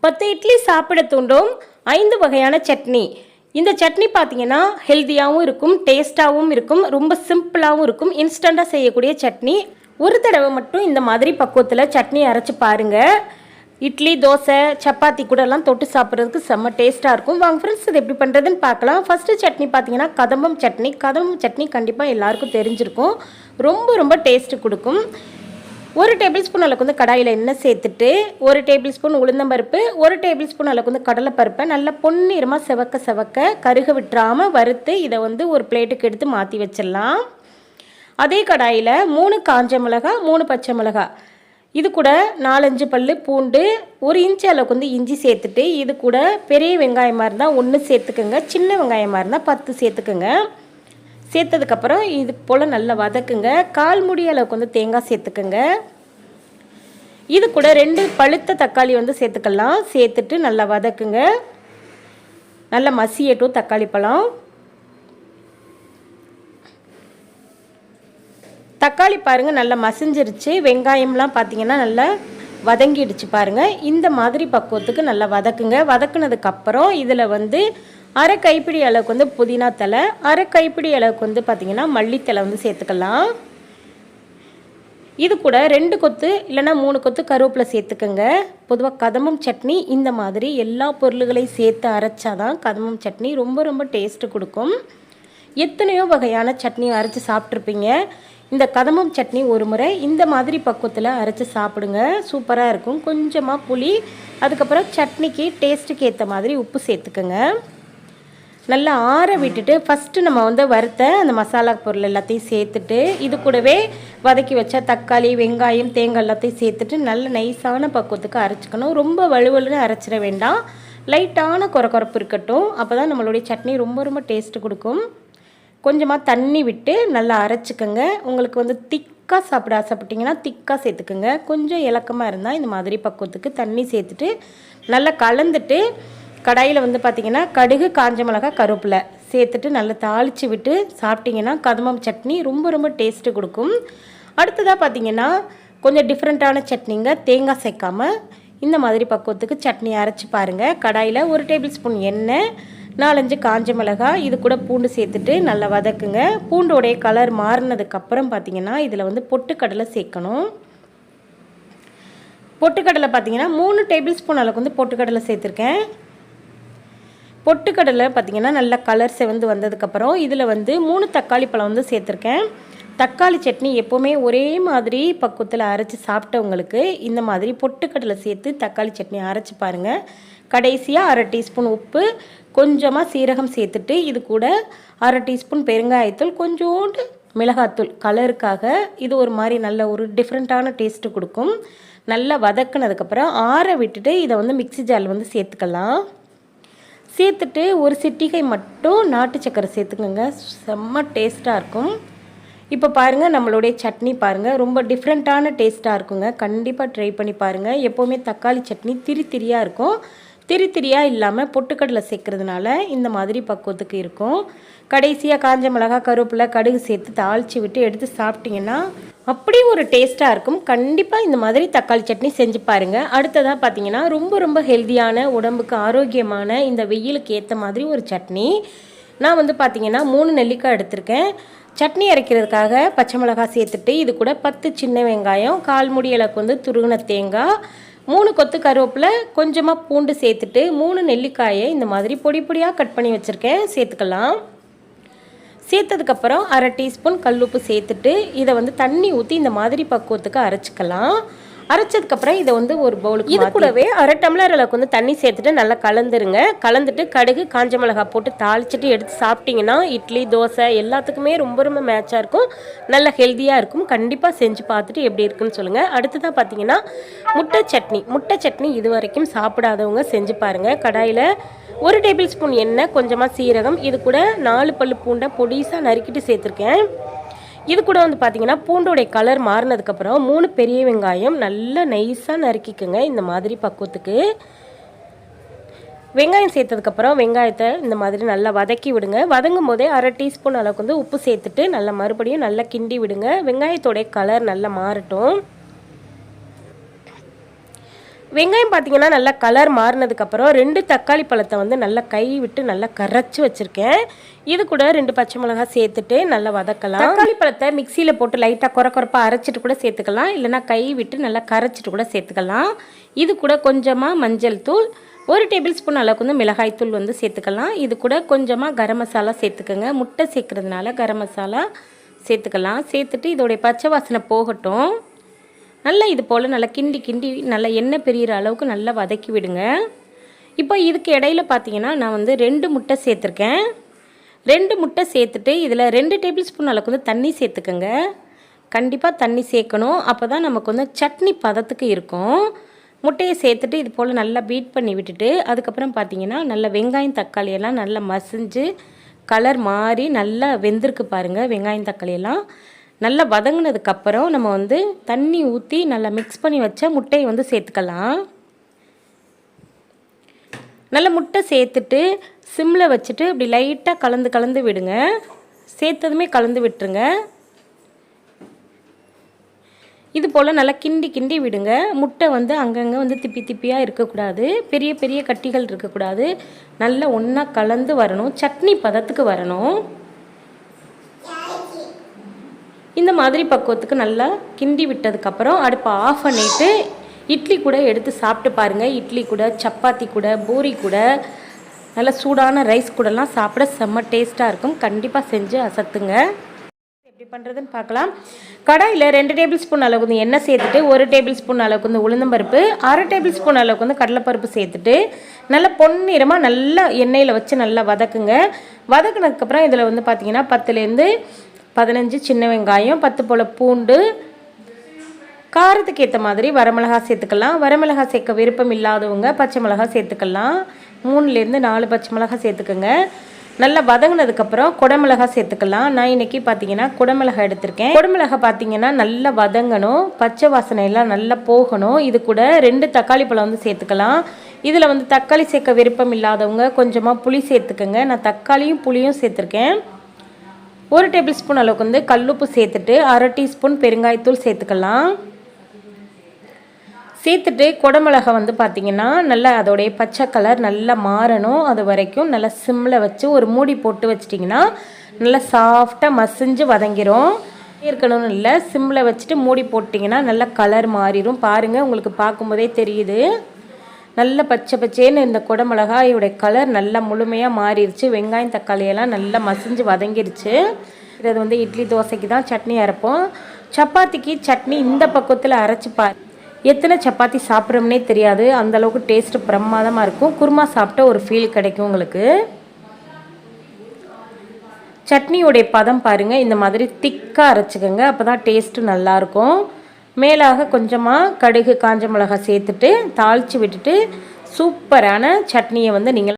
10 இட்லி சாப்பிட தூண்டும் 5 வகையான சட்னி. இந்த சட்னி பார்த்தீங்கன்னா ஹெல்த்தியாகவும் இருக்கும், டேஸ்ட்டாகவும் இருக்கும், ரொம்ப சிம்பிளாகவும் இருக்கும். இன்ஸ்டண்ட்டாக செய்யக்கூடிய சட்னி. ஒரு தடவை மட்டும் இந்த மாதிரி பக்குவத்தில் சட்னி அரைச்சி பாருங்கள். இட்லி, தோசை, சப்பாத்தி கூடலாம் தொட்டு சாப்பிட்றதுக்கு செம்ம டேஸ்ட்டாக இருக்கும். வாங்க ஃப்ரெண்ட்ஸ், இது எப்படி பண்ணுறதுன்னு பார்க்கலாம். ஃபஸ்ட்டு சட்னி பார்த்தீங்கன்னா கதம்பம் சட்னி. கதம்பம் சட்னி கண்டிப்பாக எல்லாருக்கும் தெரிஞ்சிருக்கும். ரொம்ப டேஸ்ட்டு கொடுக்கும். 1 டேபிள் ஸ்பூன் அளவுக்கு வந்து கடாயில் எண்ணெய் சேர்த்துட்டு 1 டேபிள் ஸ்பூன் உளுந்தம்பருப்பு, 1 டேபிள் ஸ்பூன் அளவுக்கு வந்து கடலைப்பருப்பை நல்லா பொன்னிறமாக செவக்க கருக விட்டுறாமல் வறுத்து இதை வந்து ஒரு பிளேட்டுக்கு எடுத்து மாற்றி வச்சிடலாம். அதே கடாயில் 3 காஞ்ச மிளகாய், 3 பச்சை மிளகாய், இது கூட 4-5 பல் பூண்டு, 1 இன்ச்சு அளவுக்கு வந்து இஞ்சி சேர்த்துட்டு இது கூட பெரிய வெங்காயமாக இருந்தால் 1 சேர்த்துக்குங்க, சின்ன வெங்காயமாக இருந்தால் 10 சேர்த்துக்குங்க. சேர்த்ததுக்கப்புறம் இது போல் நல்லா வதக்குங்க. 1/4 மூடி அளவுக்கு வந்து தேங்காய் சேர்த்துக்குங்க. இது கூட 2 பழுத்த தக்காளி வந்து சேர்த்துக்கலாம். சேர்த்துட்டு நல்லா வதக்குங்க. நல்லா மசியட்டும் தக்காளி பழம். தக்காளி பாருங்கள் நல்லா மசிஞ்சிருச்சு. வெங்காயம்லாம் பார்த்தீங்கன்னா நல்லா வதங்கிடுச்சு பாருங்கள். இந்த மாதிரி பக்குவத்துக்கு நல்லா வதக்குங்க. வதக்குனதுக்கப்புறம் இதில் வந்து 1/2 கைப்பிடி அளவுக்கு வந்து புதினா தலை, 1/2 கைப்பிடி அளவுக்கு வந்து பார்த்திங்கன்னா மல்லித்தலை வந்து சேர்த்துக்கலாம். இது கூட 2 கொத்து இல்லைனா 3 கொத்து கருவேப்பிலை சேர்த்துக்கோங்க. பொதுவாக கதம்பம் சட்னி இந்த மாதிரி எல்லா பொருள்களையும் சேர்த்து அரைச்சாதான் கதம்பம் சட்னி ரொம்ப டேஸ்ட்டு கொடுக்கும். எத்தனையோ வகையான சட்னி அரைச்சி சாப்பிட்ருப்பீங்க. இந்த கதம்பம் சட்னி ஒரு முறை இந்த மாதிரி பக்குவத்தில் அரைச்சி சாப்பிடுங்க. சூப்பராக இருக்கும். கொஞ்சமாக புளி, அதுக்கப்புறம் சட்னிக்கு டேஸ்ட்டுக்கு ஏற்ற மாதிரி உப்பு சேர்த்துக்கோங்க. நல்லா ஆற விட்டுட்டு ஃபஸ்ட்டு நம்ம வந்து வறுத்த அந்த மசாலா பொருள் எல்லாத்தையும் சேர்த்துட்டு இது கூடவே வதக்கி வச்ச தக்காளி, வெங்காயம், தேங்காய் எல்லாத்தையும் சேர்த்துட்டு நல்ல நைஸான பக்குவத்துக்கு அரைச்சிக்கணும். ரொம்ப வலுவலுன்னு அரைச்சிட வேண்டாம். லைட்டான கொரகொரப்பு இருக்கட்டும். அப்போ தான் நம்மளுடைய சட்னி ரொம்ப டேஸ்ட்டு கொடுக்கும். கொஞ்சமாக தண்ணி விட்டு நல்லா அரைச்சிக்கோங்க. உங்களுக்கு வந்து திக்காக சாப்பிட ஆசைப்பட்டிங்கன்னா திக்காக சேர்த்துக்குங்க. கொஞ்சம் இலக்கமாக இருந்தால் இந்த மாதிரி பக்குவத்துக்கு தண்ணி சேர்த்துட்டு நல்லா கலந்துட்டு கடாயில் வந்து பார்த்திங்கன்னா கடுகு, காஞ்ச மிளகாய், கருவேப்பிலை சேர்த்துட்டு நல்லா தாளித்து விட்டு சாப்பிட்டிங்கன்னா கதம்பம் சட்னி ரொம்ப டேஸ்ட்டு கொடுக்கும். அடுத்ததாக பார்த்திங்கன்னா கொஞ்சம் டிஃப்ரெண்ட்டான சட்னிங்க. தேங்காய் சேர்க்காமல் இந்த மாதிரி பக்குவத்துக்கு சட்னி அரைச்சி பாருங்கள். கடாயில் 1 டேபிள் ஸ்பூன் எண்ணெய், 4-5 காஞ்ச மிளகாய், இது கூட பூண்டு சேர்த்துட்டு நல்லா வதக்குங்க. பூண்டோடைய கலர் மாறினதுக்கப்புறம் பார்த்திங்கன்னா இதில் வந்து பொட்டுக்கடலை சேர்க்கணும். பொட்டுக்கடலை பார்த்திங்கன்னா 3 டேபிள் ஸ்பூன் அளவுக்கு வந்து பொட்டுக்கடலை சேர்த்துருக்கேன். பொட்டுக்கடலை பார்த்திங்கன்னா நல்லா கலர் செவந்து வந்ததுக்கப்புறம் இதில் வந்து 3 தக்காளி பழம் வந்து சேர்த்துருக்கேன். தக்காளி சட்னி எப்போவுமே ஒரே மாதிரி பக்குவத்தில் அரைச்சி சாப்பிட்டவங்களுக்கு இந்த மாதிரி பொட்டுக்கடலை சேர்த்து தக்காளி சட்னி அரைச்சி பாருங்கள். கடைசியாக 1/2 டீஸ்பூன் உப்பு, கொஞ்சமாக சீரகம் சேர்த்துட்டு இது கூட 1/2 டீஸ்பூன் பெருங்காயத்தூள், கொஞ்சோண்டு மிளகாத்தூள் கலருக்காக. இது ஒரு மாதிரி நல்ல ஒரு டிஃப்ரெண்ட்டான டேஸ்ட்டு கொடுக்கும். நல்லா வதக்குனதுக்கப்புறம் ஆற விட்டுட்டு இதை வந்து மிக்ஸி ஜாரில் வந்து சேர்த்துக்கலாம். சேர்த்துட்டு ஒரு சிட்டிகை மட்டும் நாட்டு சக்கரை சேர்த்துக்கோங்க. செம்ம டேஸ்ட்டாக இருக்கும். இப்போ பாருங்கள் நம்மளுடைய சட்னி பாருங்கள் ரொம்ப டிஃப்ரெண்ட்டான டேஸ்ட்டாக இருக்குங்க. கண்டிப்பாக ட்ரை பண்ணி பாருங்கள். எப்போவுமே தக்காளி சட்னி திரியாக இருக்கும். திரியாக இல்லாமல் பொட்டுக்கடலை சேர்க்குறதுனால இந்த மாதிரி பக்குவத்துக்கு இருக்கும். கடைசியாக காஞ்ச மிளகாய், கருவேப்பிலை, கடுகு சேர்த்து தாளித்து விட்டு எடுத்து சாப்பிட்டிங்கன்னா அப்படி ஒரு டேஸ்ட்டாக இருக்கும். கண்டிப்பாக இந்த மாதிரி தக்காளி சட்னி செஞ்சு பாருங்கள். அடுத்ததாக பார்த்தீங்கன்னா ரொம்ப ஹெல்த்தியான, உடம்புக்கு ஆரோக்கியமான, இந்த வெயிலுக்கு ஏற்ற மாதிரி ஒரு சட்னி. நான் வந்து பார்த்திங்கன்னா 3 நெல்லிக்காய் எடுத்திருக்கேன். சட்னி அரைக்கிறதுக்காக பச்சை மிளகாய் சேர்த்துட்டு இது கூட 10 சின்ன வெங்காயம், 1/4 மூடி அளவுக்கு வந்து துருவின தேங்காய், 3 கொத்து கருவேப்பிலை, கொஞ்சமாக பூண்டு சேர்த்துட்டு 3 நெல்லிக்காயை இந்த மாதிரி பொடியாக கட் பண்ணி வச்சுருக்கேன். சேர்த்துக்கலாம். சேர்த்ததுக்கப்புறம் 1/2 டீஸ்பூன் கல்லுப்பு சேர்த்துட்டு இதை வந்து தண்ணி ஊற்றி இந்த மாதிரி பக்குவத்துக்கு அரைச்சிக்கலாம். அரைச்சதுக்கப்புறம் இதை வந்து ஒரு பவுலுக்கு இது கூடவே 1/2 டம்ளர் அளவுக்கு வந்து தண்ணி சேர்த்துட்டு நல்லா கலந்துருங்க. கலந்துட்டு கடுகு, காஞ்ச மிளகாய் போட்டு தாளிச்சிட்டு எடுத்து சாப்பிட்டிங்கன்னா இட்லி, தோசை எல்லாத்துக்குமே ரொம்ப மேட்சாக இருக்கும். நல்ல ஹெல்த்தியாக இருக்கும். கண்டிப்பாக செஞ்சு பார்த்துட்டு எப்படி இருக்குன்னு சொல்லுங்கள். அடுத்ததாக பார்த்தீங்கன்னா முட்டை சட்னி இது வரைக்கும் சாப்பிடாதவங்க செஞ்சு பாருங்கள். கடாயில் 1 டேபிள் ஸ்பூன் எண்ணெய், கொஞ்சமாக சீரகம், இது கூட 4 பல் பூண்டை பொடிசாக நறுக்கிட்டு சேர்த்துருக்கேன். இது கூட வந்து பார்த்திங்கன்னா பூண்டோடைய கலர் மாறினதுக்கப்புறம் 3 பெரிய வெங்காயம் நல்லா நைஸாக நறுக்கிக்குங்க. இந்த மாதிரி பக்குவத்துக்கு வெங்காயம் சேர்த்ததுக்கப்புறம் வெங்காயத்தை இந்த மாதிரி நல்லா வதக்கி விடுங்க. வதங்கும் போதே 1/2 டீஸ்பூன் அளவுக்கு வந்து உப்பு சேர்த்துட்டு நல்லா மறுபடியும் நல்லா கிண்டி விடுங்க. வெங்காயத்தோடைய கலர் நல்லா மாறட்டும். வெங்காயம் பார்த்தீங்கன்னா நல்லா கலர் மாறினதுக்கப்புறம் 2 தக்காளி பழத்தை வந்து நல்லா கை விட்டு நல்லா கரைச்சி வச்சுருக்கேன். இது கூட 2 பச்சை மிளகாய் சேர்த்துட்டு நல்லா வதக்கலாம். தக்காளி பழத்தை மிக்சியில் போட்டு லைட்டாக குறப்பாக அரைச்சிட்டு கூட சேர்த்துக்கலாம், இல்லைனா கை விட்டு நல்லா கரைச்சிட்டு கூட சேர்த்துக்கலாம். இது கூட கொஞ்சமாக மஞ்சள் தூள், 1 டேபிள் ஸ்பூன் அளவுக்கு வந்து மிளகாய் தூள் வந்து சேர்த்துக்கலாம். இது கூட கொஞ்சமாக கரம் மசாலா சேர்த்துக்கோங்க. முட்டை சேர்க்குறதுனால கரம் மசாலா சேர்த்துக்கலாம். சேர்த்துட்டு இதோடைய பச்சை வாசனை போகட்டும். நல்லா இது போல் நல்லா கிண்டி நல்லா எண்ணெய் பிரிகிற அளவுக்கு நல்லா வதக்கி விடுங்க. இப்போ இதுக்கு இடையில பார்த்தீங்கன்னா நான் வந்து 2 முட்டை சேர்த்துருக்கேன். 2 முட்டை சேர்த்துட்டு இதில் 2 டேபிள் ஸ்பூன் அளவுக்கு வந்து தண்ணி சேர்த்துக்கோங்க. கண்டிப்பாக தண்ணி சேர்க்கணும், அப்போ தான் நமக்கு வந்து சட்னி பதத்துக்கு இருக்கும். முட்டையை சேர்த்துட்டு இது போல் நல்லா பீட் பண்ணி விட்டுட்டு அதுக்கப்புறம் பார்த்தீங்கன்னா நல்லா வெங்காயம் தக்காளி எல்லாம் நல்லா மசிஞ்சு கலர் மாறி நல்லா வெந்திருக்கு பாருங்கள். வெங்காயம் தக்காளி எல்லாம் நல்லா வதங்கினதுக்கப்புறம் நம்ம வந்து தண்ணி ஊற்றி நல்லா மிக்ஸ் பண்ணி வச்ச முட்டையை வந்து சேர்த்துக்கலாம். நல்லா முட்டை சேர்த்துட்டு சிம்மில் வச்சுட்டு இப்படி லைட்டாக கலந்து விடுங்க. சேர்த்ததுமே கலந்து விட்டுருங்க. இது போல் நல்லா கிண்டி விடுங்க. முட்டை வந்து அங்கங்கே வந்து திப்பியாக இருக்கக்கூடாது, பெரிய கட்டிகள் இருக்கக்கூடாது. நல்லா ஒன்றா கலந்து வரணும், சட்னி பதத்துக்கு வரணும். இந்த மாதிரி பக்குவத்துக்கு நல்லா கிண்டி விட்டதுக்கப்புறம் அடுப்பை ஆஃப் பண்ணிவிட்டு இட்லி கூட எடுத்து சாப்பிட்டு பாருங்கள். இட்லி கூட, சப்பாத்தி கூட, பூரி கூட, நல்லா சூடான ரைஸ் கூடலாம் சாப்பிட செம்ம டேஸ்ட்டாக இருக்கும். கண்டிப்பாக செஞ்சு அசத்துங்க. எப்படி பண்ணுறதுன்னு பார்க்கலாம். கடாயில் 2 டேபிள் ஸ்பூன் அளவுக்கு வந்து எண்ணெய் சேர்த்துட்டு 1 டேபிள் ஸ்பூன் அளவுக்கு வந்து உளுந்தம்பருப்பு, 1/2 டேபிள் ஸ்பூன் அளவுக்கு வந்து கடலைப்பருப்பு சேர்த்துட்டு நல்லா பொன்னிறமாக நல்லா எண்ணெயில் வச்சு நல்லா வதக்குங்க. வதக்குனதுக்கப்புறம் இதில் வந்து பார்த்திங்கன்னா 10லேருந்து 15 சின்ன வெங்காயம், 10 போல் பூண்டு, காரத்துக்கு ஏற்ற மாதிரி வரமிளகாய் சேர்த்துக்கலாம். வரமிளகாய் சேர்க்க விருப்பம் இல்லாதவங்க பச்சை மிளகாய் சேர்த்துக்கலாம். 3லேருந்து 4 பச்சை மிளகாய் சேர்த்துக்கோங்க. நல்லா வதங்கினதுக்கப்புறம் குடமிளகாய் சேர்த்துக்கலாம். நான் இன்றைக்கி பார்த்தீங்கன்னா குடமிளகாய் எடுத்திருக்கேன். குடமிளகாய் பார்த்தீங்கன்னா நல்லா வதங்கணும், பச்சை வாசனை எல்லாம் நல்லா போகணும். இது கூட 2 தக்காளி பழம் வந்து சேர்த்துக்கலாம். இதில் வந்து தக்காளி சேர்க்க விருப்பம் இல்லாதவங்க கொஞ்சமாக புளி சேர்த்துக்கோங்க. நான் தக்காளியும் புளியும் சேர்த்துருக்கேன். 1 டேபிள் ஸ்பூன் அளவுக்கு வந்து கல்லுப்பு சேர்த்துட்டு 1/2 டீஸ்பூன் பெருங்காயத்தூள் சேர்த்துக்கலாம். சேர்த்துட்டு குடமிளகாய் வந்து பார்த்திங்கன்னா நல்லா அதோடைய பச்சை கலர் நல்லா மாறணும். அது வரைக்கும் நல்லா சிம்மில் வச்சு ஒரு மூடி போட்டு வச்சிட்டிங்கன்னா நல்லா சாஃப்டாக மசிஞ்சு வதங்கிரும். இருக்கணும்னு இல்லை, சிம்மில் வச்சுட்டு மூடி போட்டிங்கன்னா நல்லா கலர் மாறிடும். பாருங்கள், உங்களுக்கு பார்க்கும்போதே தெரியுது. நல்ல பச்சைன்னு இந்த குடமிளகாயோடைய கலர் நல்லா முழுமையாக மாறிடுச்சு. வெங்காயம் தக்காளியெல்லாம் நல்லா மசிஞ்சு வதங்கிடுச்சு. இது வந்து இட்லி தோசைக்கு தான் சட்னி அரைப்போம். சப்பாத்திக்கு சட்னி இந்த பக்கத்தில் அரைச்சி எத்தனை சப்பாத்தி சாப்பிட்றோம்னே தெரியாது, அந்தளவுக்கு டேஸ்ட்டு பிரமாதமாக இருக்கும். குருமா சாப்பிட்ட ஒரு ஃபீல் கிடைக்கும் உங்களுக்கு. சட்னியோடைய பதம் பாருங்கள், இந்த மாதிரி திக்காக அரைச்சிக்கோங்க, அப்போ தான் டேஸ்ட்டு நல்லாயிருக்கும். மேலாக கொஞ்சமாக கடுகு காஞ்ச மிளகாய் சேர்த்துட்டு தாளித்து விட்டுட்டு சூப்பரான சட்னியை வந்து நீங்கள்